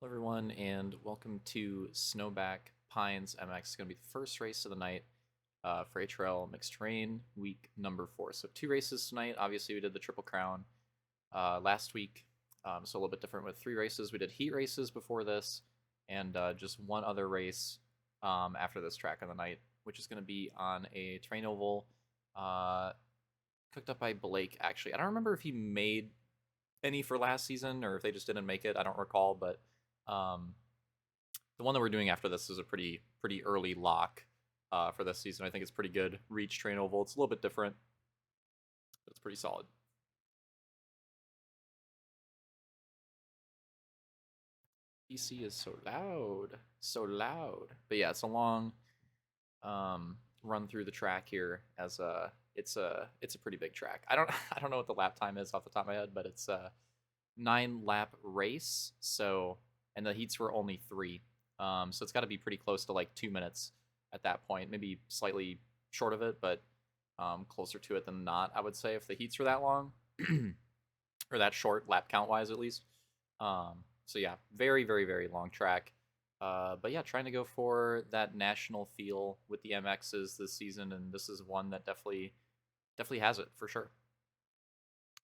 Hello everyone, and welcome to Snowback Pines MX. It's going to be the first race of the night for HRL Mixed Terrain, week number 4. So 2 races tonight. Obviously, we did the Triple Crown last week, so a little bit different with 3 races. We did heat races before this, and just one other race after this track on the night, which is going to be on a terrain oval cooked up by Blake, actually. I don't remember if he made any for last season or if they just didn't make it. I don't recall, but um, the one that we're doing after this is a pretty early lock for this season. I think it's pretty good. Reach train oval. It's a little bit different, but it's pretty solid. PC is so loud, so loud. But yeah, it's a long run through the track here. As it's a pretty big track. I don't know what the lap time is off the top of my head, but it's a 9 lap race. So and the heats were only 3. So it's got to be pretty close to like 2 minutes at that point, maybe slightly short of it, but closer to it than not, I would say, if the heats were that long or that short lap count wise, at least. So yeah, very long track. But yeah, trying to go for that national feel with the MXs this season, and this is one that definitely has it for sure.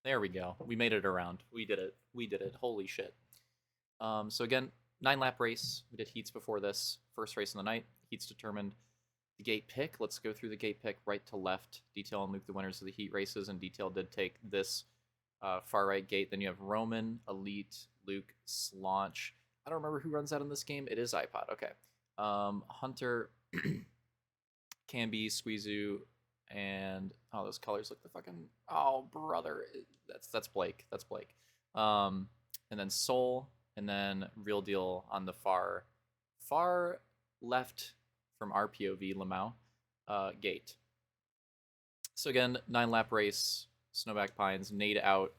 There we go. We made it around. We did it. We did it. Holy shit. So again, 9 lap race. We did heats before this. First race of the night. Heats determined the gate pick. Let's go through the gate pick right to left. Detail and Luke, the winners of the heat races, and Detail did take this far right gate. Then you have Roman, Elite, Luke, Slaunch. I don't remember who runs that in this game. It is iPod. Okay. Hunter, Camby, Squeezoo, and those colors look the fucking brother. That's Blake. That's Blake. And then Soul, and then Real Deal on the far left from our POV, Lamau gate. So again, 9 lap race. Snowback Pines nade out.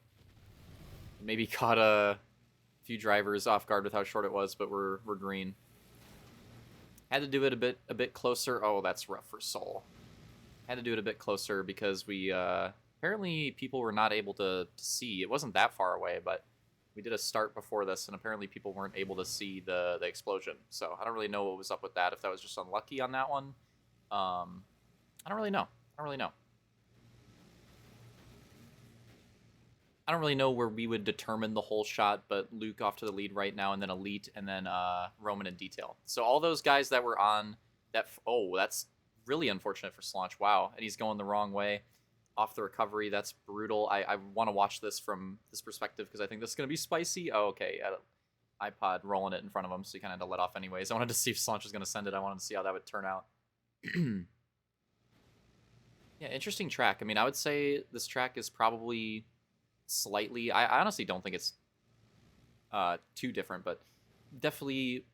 Maybe caught a few drivers off guard with how short it was, but we're green. Had to do it a bit closer. Oh, that's rough for Soul. Had to do it a bit closer because we apparently people were not able to see. It wasn't that far away, but we did a start before this, and apparently people weren't able to see the explosion. So I don't really know what was up with that. If that was just unlucky on that one, I don't really know. I don't really know where we would determine the whole shot, but Luke off to the lead right now, and then Elite, and then Roman and Detail. So all those guys that were on that. Oh, that's really unfortunate for Slaunch. Wow, and he's going the wrong way off the recovery. That's brutal. I want to watch this from this perspective because I think this is going to be spicy. Oh, okay. iPod rolling it in front of him, so he kind of had to let off anyways. I wanted to see if Slaunch was going to send it. I wanted to see how that would turn out. Yeah, interesting track. I mean, I would say this track is probably slightly. I honestly don't think it's too different, but definitely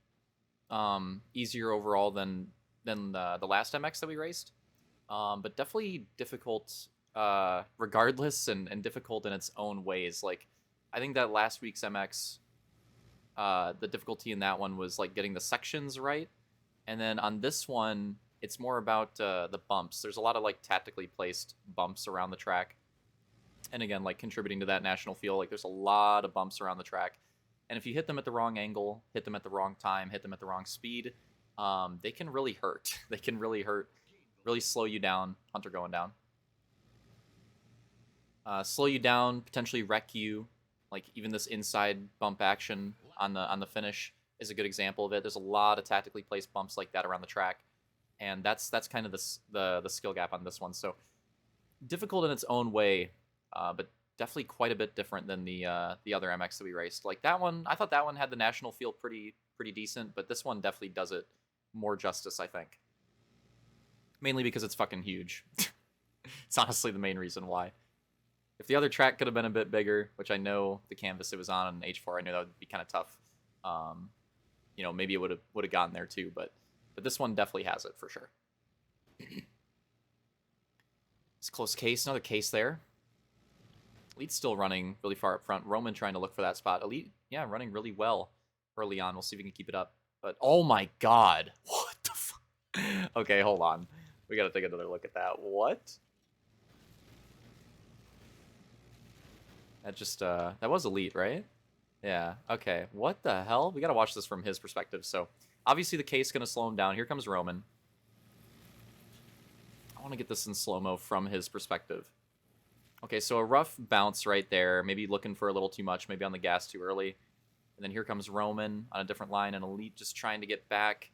easier overall than the last MX that we raced. But definitely difficult regardless, and difficult in its own ways. Like I think that last week's MX, the difficulty in that one was like getting the sections right, and then on this one it's more about the bumps. There's a lot of like tactically placed bumps around the track, and again, like contributing to that national feel. Like there's a lot of bumps around the track, and if you hit them at the wrong angle, hit them at the wrong time, hit them at the wrong speed, they can really hurt. They can really hurt, really slow you down. Hunter going down. Slow you down, potentially wreck you. Like even this inside bump action on the finish is a good example of it. There's a lot of tactically placed bumps like that around the track, and that's kind of the skill gap on this one. So difficult in its own way, but definitely quite a bit different than the other MX that we raced. Like that one, I thought that one had the national feel pretty decent, but this one definitely does it more justice, I think. Mainly because it's fucking huge. It's honestly the main reason why. If the other track could have been a bit bigger, which I know the canvas it was on H4, I knew that would be kind of tough. Maybe it would have gotten there too, but this one definitely has it for sure. It's a close case, another case there. Elite's still running really far up front. Roman trying to look for that spot. Elite, yeah, running really well early on. We'll see if we can keep it up. But oh my god, what the fuck? Okay, hold on. We gotta take another look at that. What? That just that was Elite, right? Yeah. Okay. What the hell? We gotta watch this from his perspective. So obviously the case gonna slow him down. Here comes Roman. I want to get this in slow-mo from his perspective. Okay, so a rough bounce right there. Maybe looking for a little too much. Maybe on the gas too early. And then here comes Roman on a different line, and Elite just trying to get back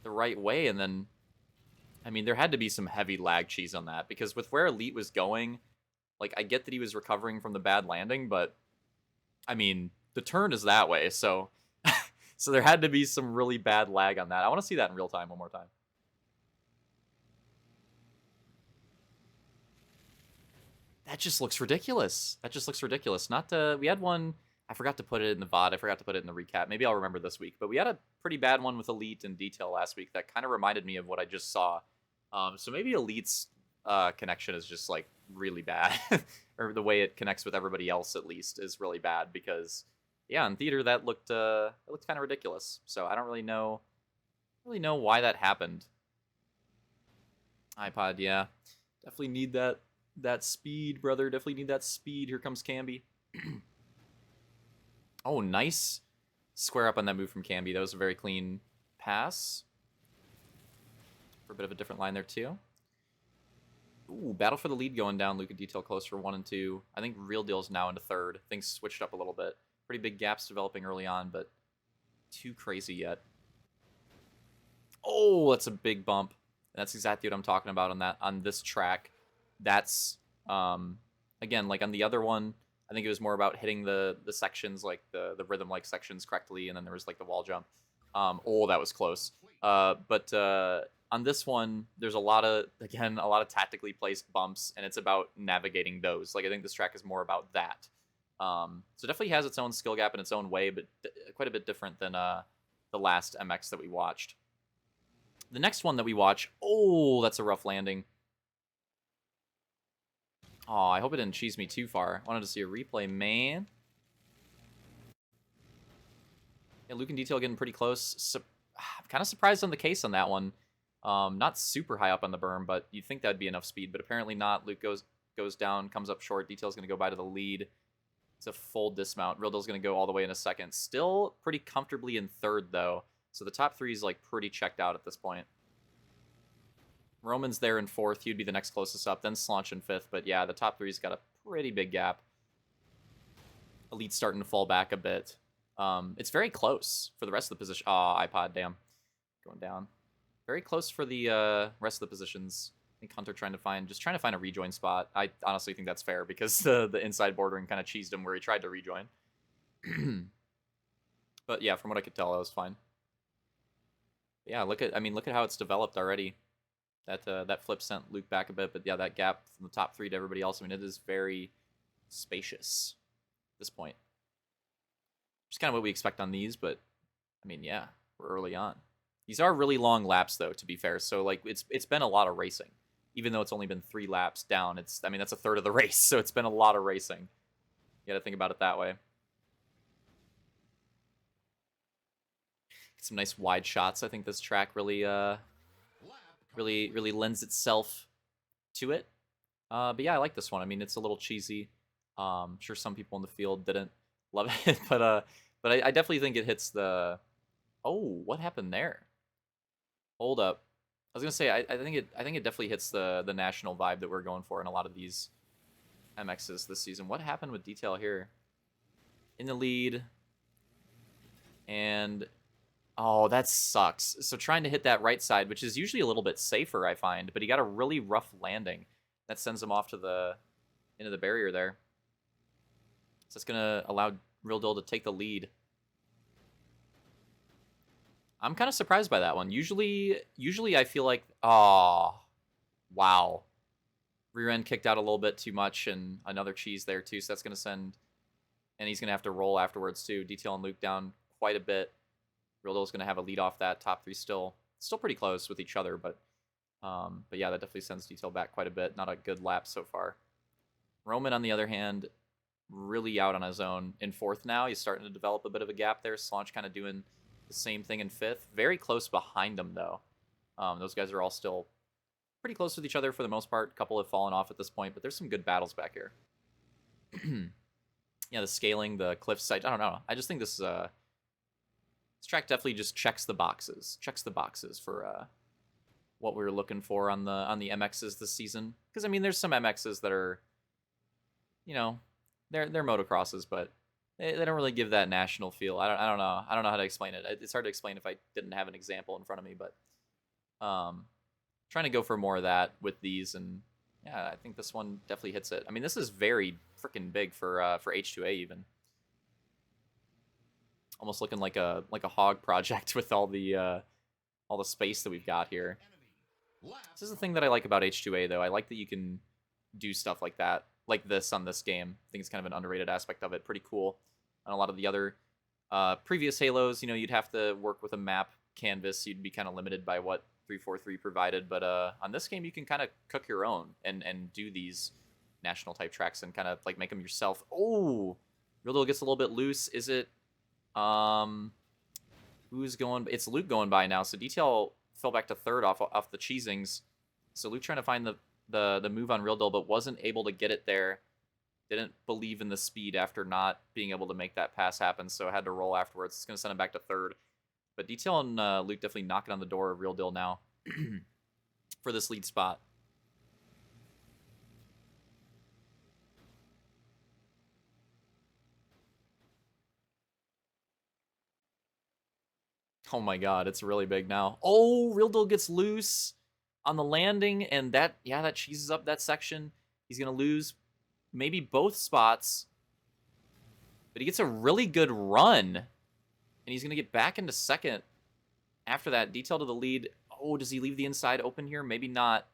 the right way. And then, I mean, there had to be some heavy lag cheese on that, because with where Elite was going, like, I get that he was recovering from the bad landing, but, I mean, the turn is that way, so so there had to be some really bad lag on that. I want to see that in real time one more time. That just looks ridiculous. That just looks ridiculous. Not to, we had one, I forgot to put it in the VOD. I forgot to put it in the recap. Maybe I'll remember this week. But we had a pretty bad one with Elite and Detail last week that kind of reminded me of what I just saw. So maybe Elite's connection is just like really bad, or the way it connects with everybody else at least is really bad, because yeah, in theater that looked kind of ridiculous. So I don't really know why that happened. iPod, yeah, definitely need that speed, brother. Definitely need that speed. Here comes Camby. Oh, nice square up on that move from Camby. That was a very clean pass. For a bit of a different line there, too. Ooh, battle for the lead going down. Luca Detail close for 1 and 2. I think Real Deal's now into third. Things switched up a little bit. Pretty big gaps developing early on, but too crazy yet. Oh, that's a big bump. That's exactly what I'm talking about on this track. That's again, like on the other one, I think it was more about hitting the sections, like the rhythm like sections correctly, and then there was like the wall jump. Oh, that was close. But on this one, there's a lot of tactically placed bumps, and it's about navigating those. Like I think this track is more about that. So definitely has its own skill gap in its own way, but quite a bit different than the last MX that we watched. The next one that we watch, oh, that's a rough landing. Oh, I hope it didn't cheese me too far. I wanted to see a replay, man. Yeah, Luke and Detail getting pretty close. I'm kind of surprised on the case on that one. Not super high up on the berm, but you'd think that'd be enough speed, but apparently not. Luke goes down, comes up short. Detail's going to go by to the lead. It's a full dismount. Real Deal's going to go all the way in a second. Still pretty comfortably in third, though. So the top three is like pretty checked out at this point. Roman's there in fourth. He'd be the next closest up. Then Slaunch in fifth. But yeah, the top three's got a pretty big gap. Elite's starting to fall back a bit. It's very close for the rest of the position. Oh, iPod, damn. Going down. Very close for the rest of the positions. I think Hunter trying to find a rejoin spot. I honestly think that's fair, because the inside bordering kind of cheesed him where he tried to rejoin. But yeah, from what I could tell, that was fine. Yeah, look at how it's developed already. That flip sent Luke back a bit, but yeah, that gap from the top three to everybody else, I mean, it is very spacious at this point. Just kind of what we expect on these, but I mean, yeah, we're early on. These are really long laps, though, to be fair. So like, it's been a lot of racing, even though it's only been 3 laps down. I mean, that's a third of the race, so it's been a lot of racing. You got to think about it that way. Get some nice wide shots. I think this track really lends itself to it. But yeah, I like this one. I mean, it's a little cheesy. I'm sure some people in the field didn't love it, but I definitely think it hits the. Oh, what happened there? Hold up. I was gonna say I think it definitely hits the national vibe that we're going for in a lot of these MXs this season. What happened with Detail here? In the lead, and oh, that sucks. So trying to hit that right side, which is usually a little bit safer, I find, but he got a really rough landing that sends him off to into the barrier there. So it's gonna allow Real Deal to take the lead. I'm kind of surprised by that one. Usually I feel like, oh, wow. Rear end kicked out a little bit too much, and another cheese there too, so that's going to send, and he's going to have to roll afterwards too. Detail and Luke down quite a bit. Real Deal's going to have a lead off that. Top three still pretty close with each other, but yeah, that definitely sends Detail back quite a bit. Not a good lap so far. Roman, on the other hand, really out on his own in fourth now. He's starting to develop a bit of a gap there. Slaunch kind of doing the same thing in fifth. Very close behind him, though. Those guys are all still pretty close with each other for the most part. A couple have fallen off at this point, but there's some good battles back here. Yeah, the scaling, the cliff side. I don't know. I just think this track definitely just checks the boxes. Checks the boxes for what we were looking for on the MXs this season. Because I mean, there's some MXs that are, you know, they're motocrosses, but they don't really give that national feel. I don't know. I don't know how to explain it. It's hard to explain if I didn't have an example in front of me, but trying to go for more of that with these, and yeah, I think this one definitely hits it. I mean, this is very freaking big for H2A even. Almost looking like a hog project with all the space that we've got here. This is the thing that I like about H2A though. I like that you can do stuff like that, like this on this game. I think it's kind of an underrated aspect of it. Pretty cool. On a lot of the other previous Halos, you know, you'd have to work with a map canvas. You'd be kind of limited by what 343 provided. But on this game, you can kind of cook your own and do these national type tracks and kind of like make them yourself. Oh, Real Deal gets a little bit loose. Is it? Who's going? It's Luke going by now. So Detail fell back to third off the cheesings. So Luke trying to find the move on Real Deal, but wasn't able to get it there. Didn't believe in the speed after not being able to make that pass happen, so had to roll afterwards. It's going to send him back to third. But Detail and Luke definitely knocking on the door of Real Deal now for this lead spot. Oh my god, it's really big now. Oh, Real Deal gets loose on the landing, and that cheeses up that section. He's going to lose maybe both spots, but he gets a really good run, and he's going to get back into second after that. Detail to the lead. Oh, does he leave the inside open here? Maybe not.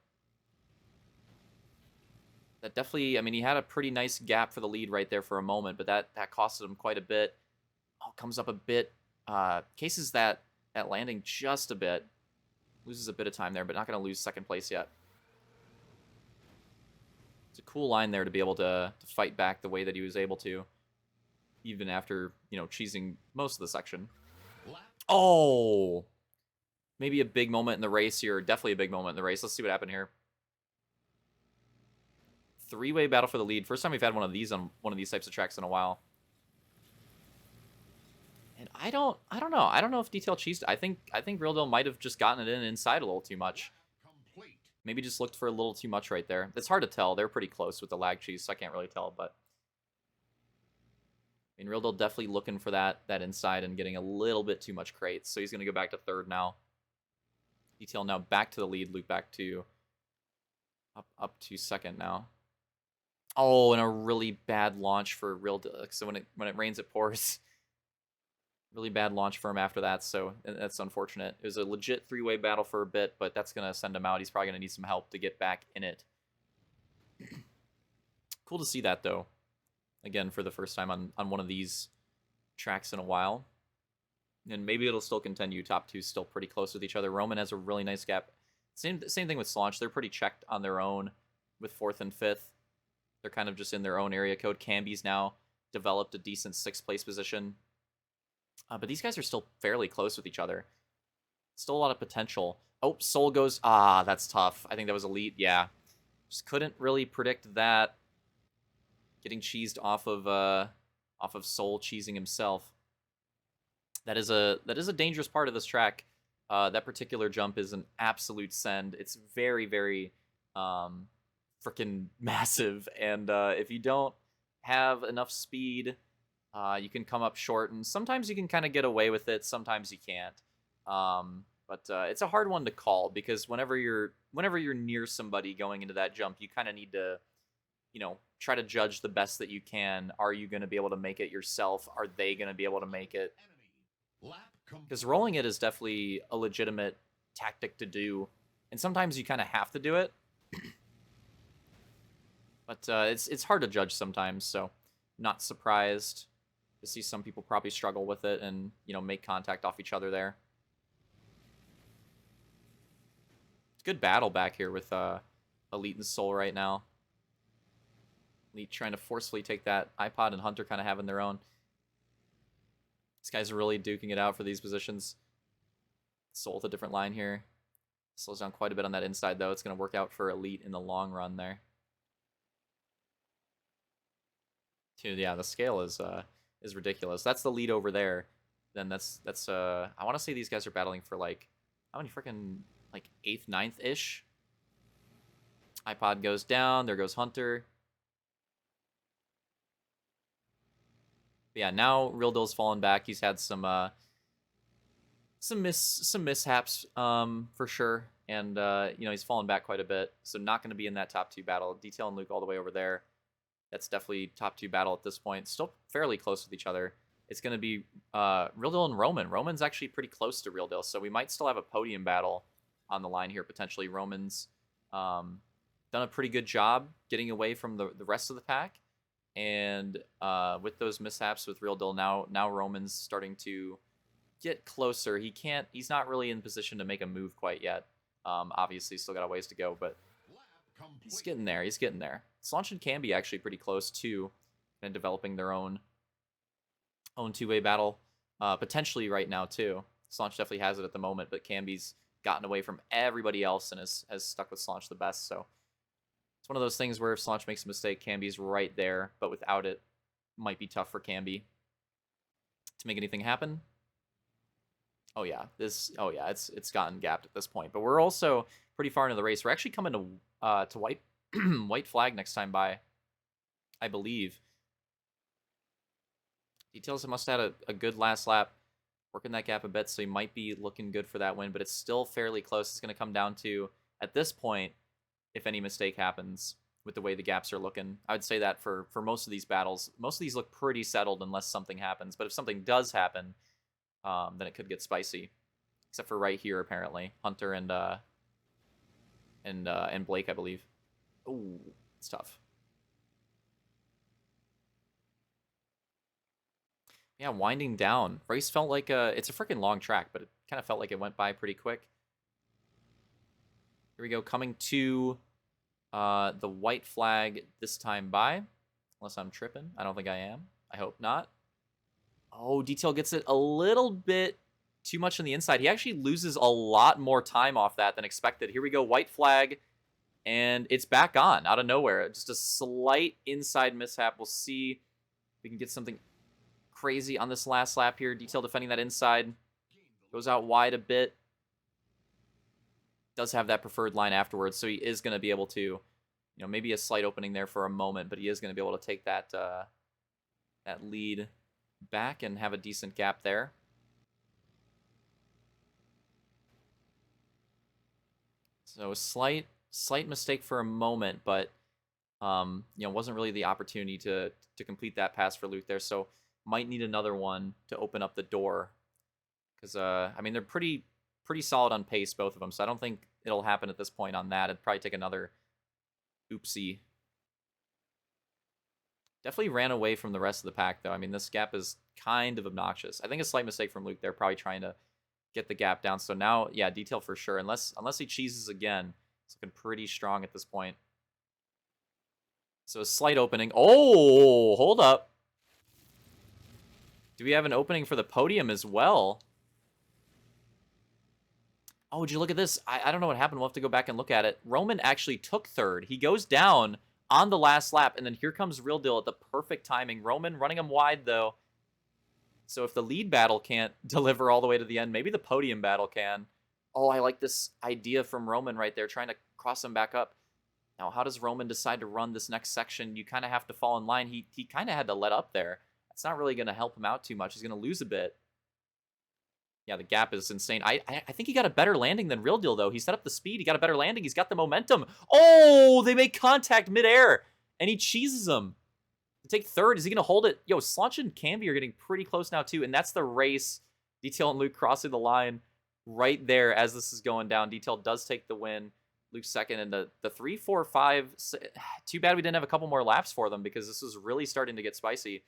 That definitely, I mean, he had a pretty nice gap for the lead right there for a moment, but that costed him quite a bit. Oh, comes up a bit. Cases that landing just a bit. Loses a bit of time there, but not going to lose second place yet. It's a cool line there to be able to fight back the way that he was able to, even after, you know, cheesing most of the section. Oh! Maybe a big moment in the race here. Definitely a big moment in the race. Let's see what happened here. Three-way battle for the lead. First time we've had one of these on one of these types of tracks in a while. And I don't know. I don't know if Detail cheesed. I think Real Deal might have just gotten it inside a little too much. Maybe just looked for a little too much right there. It's hard to tell. They're pretty close with the lag cheese, so I can't really tell. But I mean, Real Deal definitely looking for that inside and getting a little bit too much crates. So he's going to go back to third now. Detail now back to the lead. Luke back to up to second now. Oh, and a really bad launch for Real Deal. So when it rains, it pours. Really bad launch for him after that, so that's unfortunate. It was a legit three-way battle for a bit, but that's going to send him out. He's probably going to need some help to get back in it. Cool to see that, though. Again, for the first time on one of these tracks in a while. And maybe it'll still continue. Top two still pretty close with each other. Roman has a really nice gap. Same thing with Slaunch. They're pretty checked on their own with fourth and fifth. They're kind of just in their own area code. Camby's now developed a decent sixth place position. But these guys are still fairly close with each other. Still a lot of potential. Oh, Soul goes... Ah, that's tough. I think that was Elite. Yeah. Just couldn't really predict that. Getting cheesed off of Soul cheesing himself. That is a dangerous part of this track. That particular jump is an absolute send. It's very, very freaking massive. And if you don't have enough speed... you can come up short, and sometimes you can kind of get away with it. Sometimes you can't. But it's a hard one to call because whenever you're near somebody going into that jump, you kind of need to, you know, try to judge the best that you can. Are you going to be able to make it yourself? Are they going to be able to make it? Because rolling it is definitely a legitimate tactic to do, and sometimes you kind of have to do it. But it's hard to judge sometimes, so not surprised to see some people probably struggle with it and, you know, make contact off each other there. It's a good battle back here with Elite and Soul right now. Elite trying to forcefully take that iPod, and Hunter kind of having their own. These guys are really duking it out for these positions. Soul with a different line here. Slows down quite a bit on that inside, though. It's going to work out for Elite in the long run there. Dude, yeah, the scale is ridiculous. That's the lead over there. Then that's I want to say these guys are battling for like how many freaking like 8th, 9th ish. iPod goes down. There goes Hunter. But yeah, now Real Dill's fallen back. He's had some mishaps for sure, and you know he's fallen back quite a bit. So not going to be in that top 2 battle. Detail and Luke all the way over there. That's definitely top 2 battle at this point. Still fairly close with each other. It's going to be Real Deal and Roman. Roman's actually pretty close to Real Deal, so we might still have a podium battle on the line here potentially. Roman's done a pretty good job getting away from the rest of the pack, and with those mishaps with Real Deal, now Roman's starting to get closer. He's not really in position to make a move quite yet. Obviously, still got a ways to go, but he's getting there. He's getting there. Slaunch and Camby actually pretty close too, and developing their own 2-way battle potentially right now too. Slaunch definitely has it at the moment, but Camby's gotten away from everybody else and has stuck with Slaunch the best. So it's one of those things where if Slaunch makes a mistake, Camby's right there, but without it, might be tough for Camby to make anything happen. Oh yeah, it's gotten gapped at this point, but we're also pretty far into the race. We're actually coming to white white flag next time by, I believe. Details must have had a good last lap, working that gap a bit, so he might be looking good for that win, but it's still fairly close. It's going to come down to, at this point, if any mistake happens with the way the gaps are looking. I would say that for most of these battles. Most of these look pretty settled unless something happens, but if something does happen, then it could get spicy. Except for right here, apparently. Hunter and Blake, I believe. Ooh, it's tough. Yeah, winding down. Race felt like it's a freaking long track, but it kind of felt like it went by pretty quick. Here we go, coming to the white flag this time by. Unless I'm tripping. I don't think I am. I hope not. Oh, Detail gets it a little bit too much on the inside. He actually loses a lot more time off that than expected. Here we go, white flag, and it's back on out of nowhere. Just a slight inside mishap. We'll see if we can get something crazy on this last lap here. Detail defending that inside. Goes out wide a bit. Does have that preferred line afterwards, so he is going to be able to, you know, maybe a slight opening there for a moment, but he is going to be able to take that that lead back and have a decent gap there. So a slight mistake for a moment, but you know, wasn't really the opportunity to complete that pass for Luke there. So might need another one to open up the door, because I mean they're pretty solid on pace, both of them. So I don't think it'll happen at this point on that. It'd probably take another oopsie. Definitely ran away from the rest of the pack, though. I mean, this gap is kind of obnoxious. I think a slight mistake from Luke there, probably trying to get the gap down. So now, yeah, Detail for sure. Unless he cheeses again, it's looking pretty strong at this point. So a slight opening. Oh, hold up. Do we have an opening for the podium as well? Oh, would you look at this? I don't know what happened. We'll have to go back and look at it. Roman actually took third. He goes down on the last lap, and then here comes Real Deal at the perfect timing. Roman running him wide, though. So if the lead battle can't deliver all the way to the end, maybe the podium battle can. Oh, I like this idea from Roman right there, trying to cross him back up. Now, how does Roman decide to run this next section? You kind of have to fall in line. He kind of had to let up there. That's not really going to help him out too much. He's going to lose a bit. Yeah, the gap is insane. I think he got a better landing than Real Deal, though. He set up the speed. He got a better landing. He's got the momentum. Oh, they make contact midair, and he cheeses him. To take third, is he going to hold it? Yo, Slaunch and Camby are getting pretty close now, too, and that's the race. Detail and Luke crossing the line right there as this is going down. Detail does take the win. Luke's second, and the 3, 4, 5. Too bad we didn't have a couple more laps for them, because this was really starting to get spicy.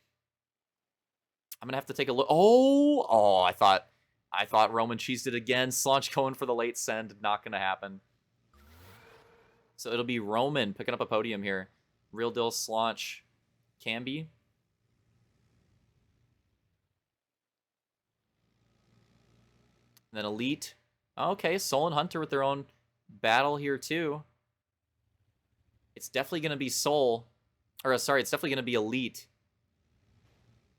I'm going to have to take a look. Oh, I thought Roman cheesed it again. Slaunch going for the late send. Not going to happen. So it'll be Roman picking up a podium here. Real Deal, Slaunch, Camby. And then Elite. Okay, Soul and Hunter with their own battle here too. It's definitely going to be Soul. Or, sorry, it's definitely going to be Elite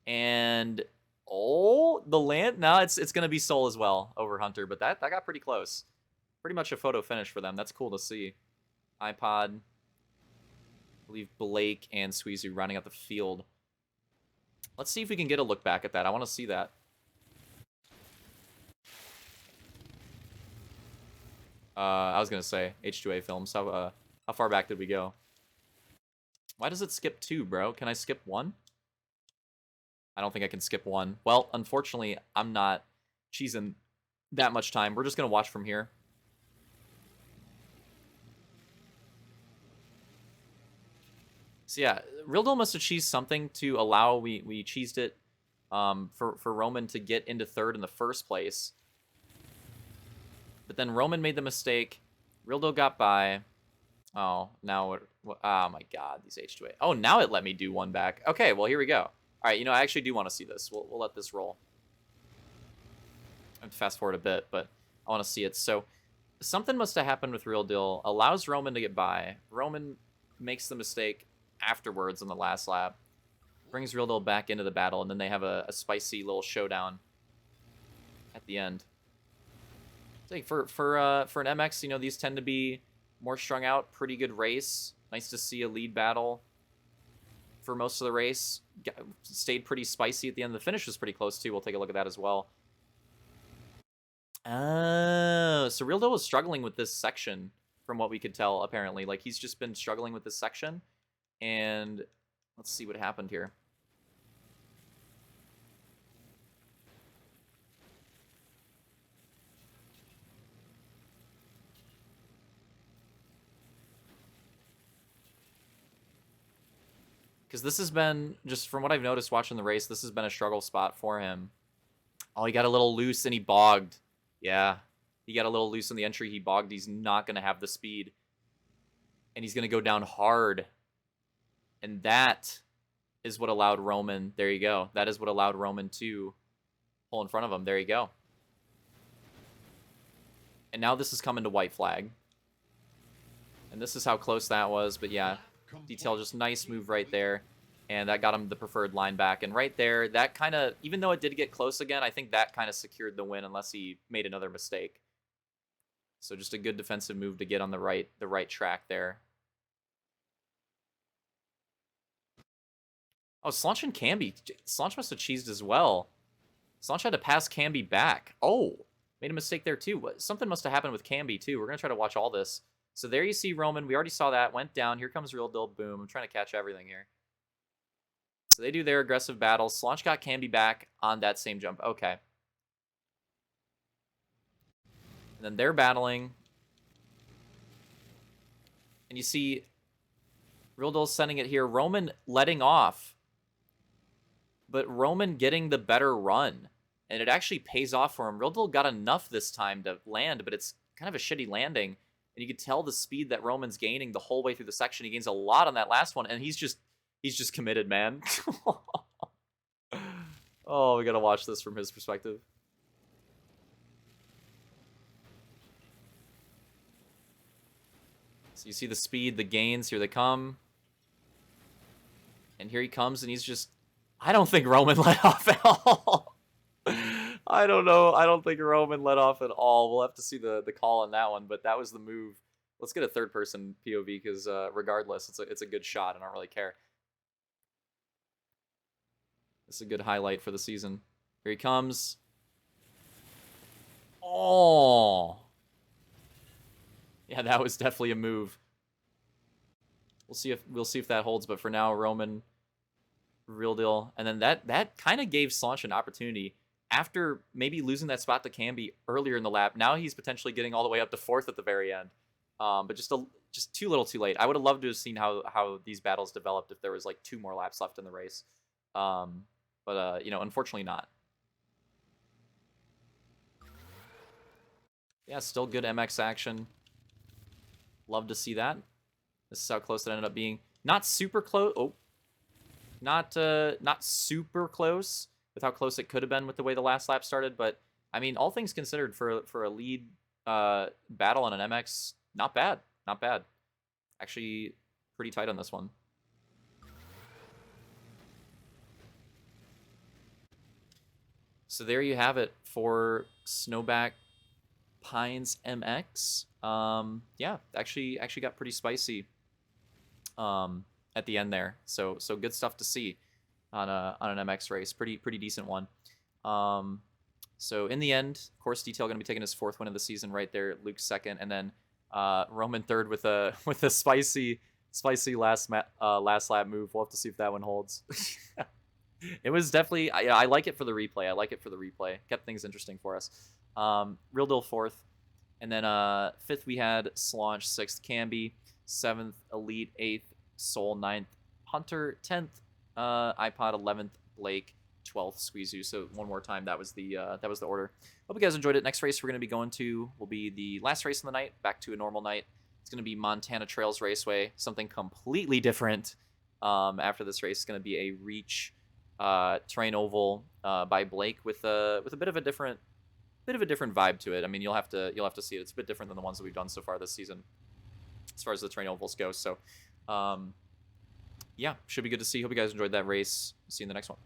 And oh, the land. No, it's gonna be Soul as well over Hunter, but that got pretty close. Pretty much a photo finish for them. That's cool to see. iPod. I believe Blake and Squeezy rounding out the field. Let's see if we can get a look back at that. I want to see that. I was gonna say H2A films. How far back did we go? Why does it skip 2, bro? Can I skip 1? I don't think I can skip 1. Well, unfortunately, I'm not cheesing that much time. We're just gonna watch from here. So yeah, Real Deal must have cheesed something to allow we cheesed it for Roman to get into 3rd in the first place. But then Roman made the mistake. Real Deal got by. Oh, now what? Oh my God, these H2A. Oh, now it let me do 1 back. Okay, well here we go. All right, you know, I actually do want to see this. We'll let this roll. I have to fast forward a bit, but I want to see it. So something must have happened with Real Deal. Allows Roman to get by. Roman makes the mistake afterwards in the last lap. Brings Real Deal back into the battle, and then they have a spicy little showdown at the end. Like for an MX, you know, these tend to be more strung out, pretty good race. Nice to see a lead battle for most of the race. Stayed pretty spicy at the end. The finish was pretty close too. We'll take a look at that as well. Oh, so Real Deal was struggling with this section from what we could tell, apparently. Like, he's just been struggling with this section. And let's see what happened here. Because this has been, just from what I've noticed watching the race, this has been a struggle spot for him. Oh, he got a little loose and he bogged. Yeah, he got a little loose in the entry. He bogged. He's not going to have the speed. And he's going to go down hard. And that is what allowed Roman, there you go. That is what allowed Roman to pull in front of him. There you go. And now this is coming to white flag. And this is how close that was. But yeah, Detail, just nice move right there. And that got him the preferred line back. And right there, that kind of, even though it did get close again, I think that kind of secured the win unless he made another mistake. So just a good defensive move to get on the right track there. Oh, Slaunch and Camby. Slaunch must have cheesed as well. Slaunch had to pass Camby back. Oh, made a mistake there too. Something must have happened with Camby too. We're going to try to watch all this. So there you see Roman. We already saw that. Went down. Here comes Real Deal. Boom. I'm trying to catch everything here. So they do their aggressive battle. Slaunch got Camby back on that same jump. Okay. And then they're battling. And you see Real Deal sending it here. Roman letting off. But Roman getting the better run. And it actually pays off for him. Real Deal got enough this time to land, but it's kind of a shitty landing. And you can tell the speed that Roman's gaining the whole way through the section. He gains a lot on that last one, and he's just committed, man. Oh, we gotta watch this from his perspective. So you see the speed, the gains, here they come. And here he comes, and he's just... I don't think Roman let off at all. I don't know. I don't think Roman let off at all. We'll have to see the call on that one, but that was the move. Let's get a third-person POV, because regardless, it's a good shot. I don't really care. It's a good highlight for the season. Here he comes. Oh. Yeah, that was definitely a move. We'll see if that holds, but for now, Roman, Real Deal. And then that kind of gave Slaunch an opportunity. After maybe losing that spot to Camby earlier in the lap, now he's potentially getting all the way up to 4th at the very end. But just too little too late. I would have loved to have seen how these battles developed if there was like 2 more laps left in the race. But you know, unfortunately not. Yeah, still good MX action. Love to see that. This is how close it ended up being. Not super close. Oh, not super close with how close it could have been with the way the last lap started. But I mean, all things considered, for a lead battle on an MX, not bad. Not bad. Actually, pretty tight on this one. So there you have it for Snowback Pines MX. Yeah, actually got pretty spicy at the end there. So good stuff to see on an MX race. Pretty decent one. Um, so in the end, of course, Detail going to be taking his 4th win of the season right there. Luke's 2nd, and then Roman 3rd with a spicy last lap move. We'll have to see if that one holds. It was definitely I like it for the replay. I like it for the replay. Kept things interesting for us. Real Deal 4th, and then 5th we had Slaunch, 6th Camby, 7th Elite, 8th Soul, 9th Hunter, 10th iPod, 11th Blake, 12th Squeezoo. So one more time, that was the order. Hope you guys enjoyed it. Next race we're going to be going to will be the last race of the night, back to a normal night. It's going to be Montana Trails Raceway, something completely different. After this race, it's going to be a Reach terrain oval by Blake with a bit of a different vibe to it. I mean, you'll have to see it. It's a bit different than the ones that we've done so far this season, as far as the terrain ovals go. So, yeah, should be good to see. Hope you guys enjoyed that race. See you in the next one.